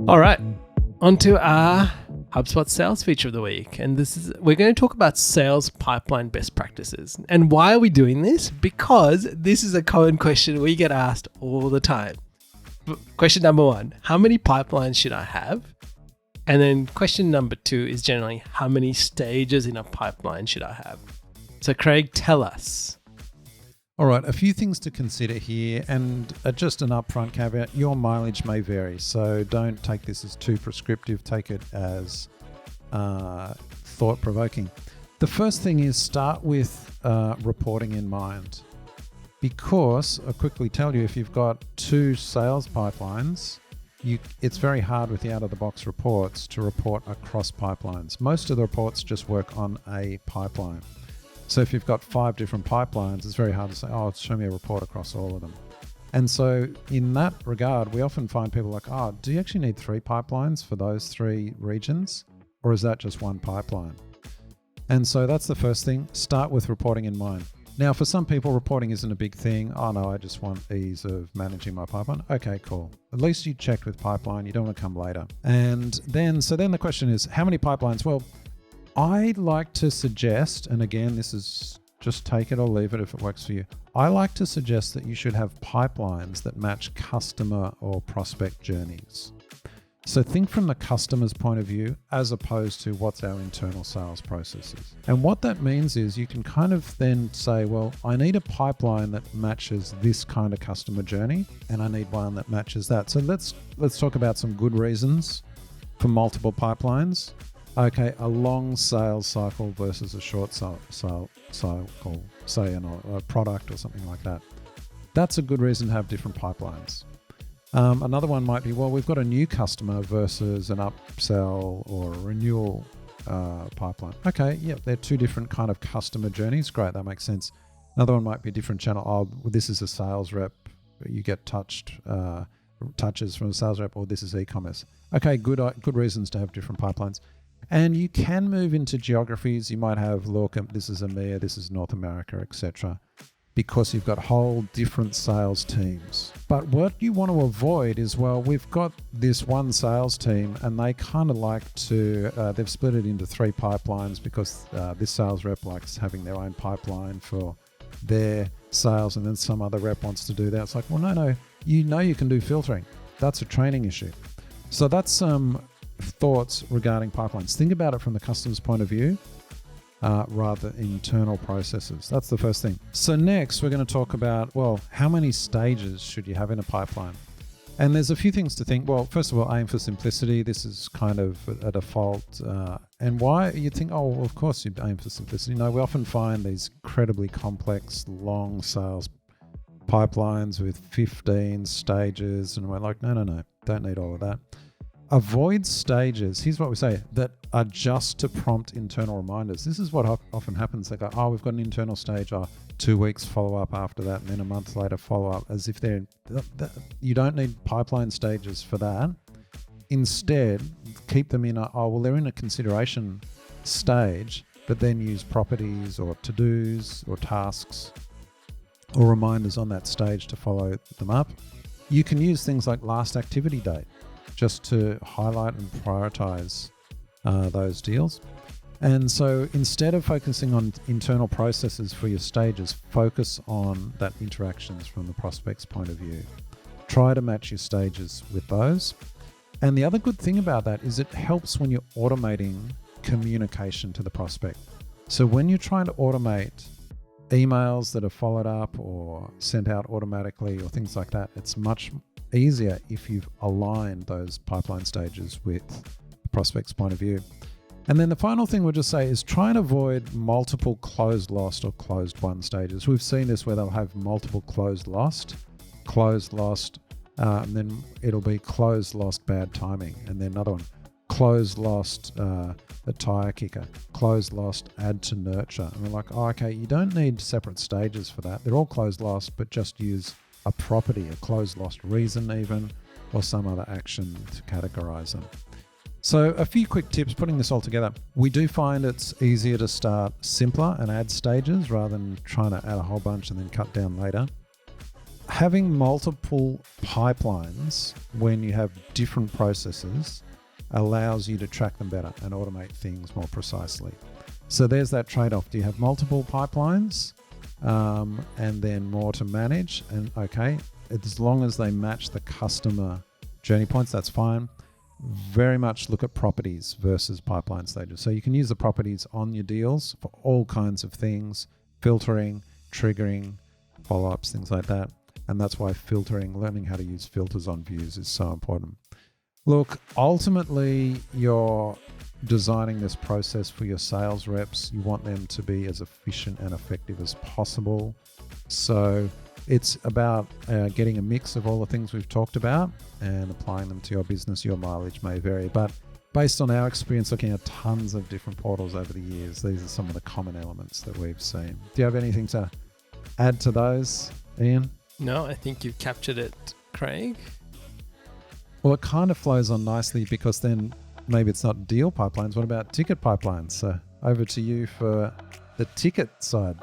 All right, on to our HubSpot sales feature of the week. And we're going to talk about sales pipeline best practices. And why are we doing this? Because this is a common question we get asked all the time. Question number one, how many pipelines should I have? And then question number two is generally, how many stages in a pipeline should I have? So Craig, tell us. All right, a few things to consider here, and just an upfront caveat, your mileage may vary, so don't take this as too prescriptive, take it as thought-provoking. The first thing is start with reporting in mind, because I'll quickly tell you, if you've got two sales pipelines, it's very hard with the out-of-the-box reports to report across pipelines. Most of the reports just work on a pipeline. So if you've got 5 different pipelines, it's very hard to say, oh, show me a report across all of them. And so in that regard, we often find people like, oh, do you actually need 3 pipelines for those 3 regions? Or is that just one pipeline? And so that's the first thing. Start with reporting in mind. Now, for some people, reporting isn't a big thing. Oh, no, I just want ease of managing my pipeline. Okay, cool. At least you checked with pipeline. You don't want to come later. And then the question is, how many pipelines? Well, I like to suggest, and again, this is just take it or leave it if it works for you. I like to suggest that you should have pipelines that match customer or prospect journeys. So think from the customer's point of view as opposed to what's our internal sales processes. And what that means is you can kind of then say, well, I need a pipeline that matches this kind of customer journey, and I need one that matches that. So let's talk about some good reasons for multiple pipelines. Okay, a long sales cycle versus a short cycle, say a product or something like that. That's a good reason to have different pipelines. Another one might be, well, we've got a new customer versus an upsell or a renewal pipeline. Okay, yeah, they're 2 different kind of customer journeys. Great, that makes sense. Another one might be a different channel. Oh, well, this is a sales rep. You get touches from a sales rep, or this is e-commerce. Okay, good reasons to have different pipelines. And you can move into geographies. You might have, look, this is EMEA, this is North America, etc., because you've got whole different sales teams. But what you want to avoid is, well, we've got this one sales team and they kind of like to, they've split it into 3 pipelines because this sales rep likes having their own pipeline for their sales, and then some other rep wants to do that. It's like, well, no, you can do filtering. That's a training issue. So that's some thoughts regarding pipelines. Think about it from the customer's point of view rather than internal processes. That's the first thing. So next we're going to talk about, well, how many stages should you have in a pipeline? And there's a few things to think. Well, first of all, aim for simplicity. This is kind of a default. And why you think, oh, well, of course you aim for simplicity. No, we often find these incredibly complex, long sales pipelines with 15 stages. And we're like, no, don't need all of that. Avoid stages. Here's what we say, that are just to prompt internal reminders. This is what often happens. They go, oh, we've got an internal stage, 2 weeks follow up after that, and then a month later follow up, as if you don't need pipeline stages for that. Instead, keep them in they're in a consideration stage, but then use properties or to-dos or tasks or reminders on that stage to follow them up. You can use things like last activity date, just to highlight and prioritize those deals. And so instead of focusing on internal processes for your stages, focus on that interactions from the prospect's point of view. Try to match your stages with those. And the other good thing about that is it helps when you're automating communication to the prospect. So when you're trying to automate emails that are followed up or sent out automatically or things like that, it's much easier if you've aligned those pipeline stages with the prospect's point of view. And then the final thing we'll just say is try and avoid multiple closed lost or closed won stages. We've seen this where they'll have multiple closed lost, and then it'll be closed lost bad timing, and then another one, closed lost a tire kicker, closed lost add to nurture. And we're like, oh, okay, you don't need separate stages for that. They're all closed lost, but just use a property, a closed lost reason even, or some other action to categorize them. So a few quick tips putting this all together. We do find it's easier to start simpler and add stages rather than trying to add a whole bunch and then cut down later. having multiple pipelines when you have different processes allows you to track them better and automate things more precisely. So there's that trade-off. Do you have multiple pipelines and then more to manage? And okay, as long as they match the customer journey points, that's fine. Very much look at properties versus pipeline stages. So you can use the properties on your deals for all kinds of things, filtering, triggering, follow-ups, things like that. And that's why filtering, learning how to use filters on views is so important. Look, ultimately, you're designing this process for your sales reps. You want them to be as efficient and effective as possible. So it's about getting a mix of all the things we've talked about and applying them to your business. Your mileage may vary, but based on our experience looking at tons of different portals over the years, these are some of the common elements that we've seen. Do you have anything to add to those, Ian? No, I think you've captured it, Craig. Well, it kind of flows on nicely because then maybe it's not deal pipelines. What about ticket pipelines? So over to you for the ticket side.